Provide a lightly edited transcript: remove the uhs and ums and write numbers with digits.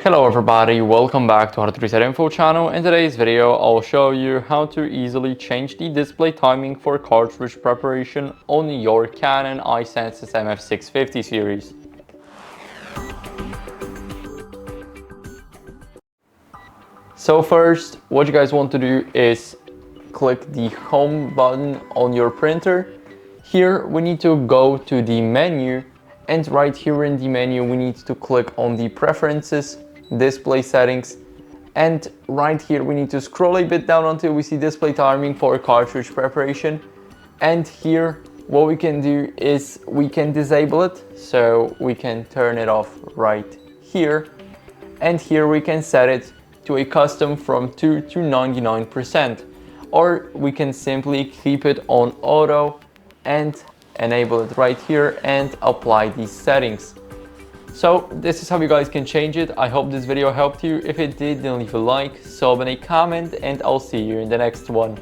Hello everybody, welcome back to HardReset.Info channel. In today's video, I'll show you how to easily change the display timing for cartridge preparation on your Canon i-SENSYS MF650 series. So first, what you guys want to do is click the home button on your printer. Here we need to go to the menu, and right here in the menu we need to click on the preferences, display settings, and right here we need to scroll a bit down until we see display timing for cartridge preparation. And here what we can do is we can disable it, so we can turn it off right here, and here we can set it to a custom from 2 to 99%, or we can simply keep it on auto and enable it right here and apply these settings. So this is how you guys can change it. I hope this video helped you. If it did, then leave a like, sub and a comment, and I'll see you in the next one.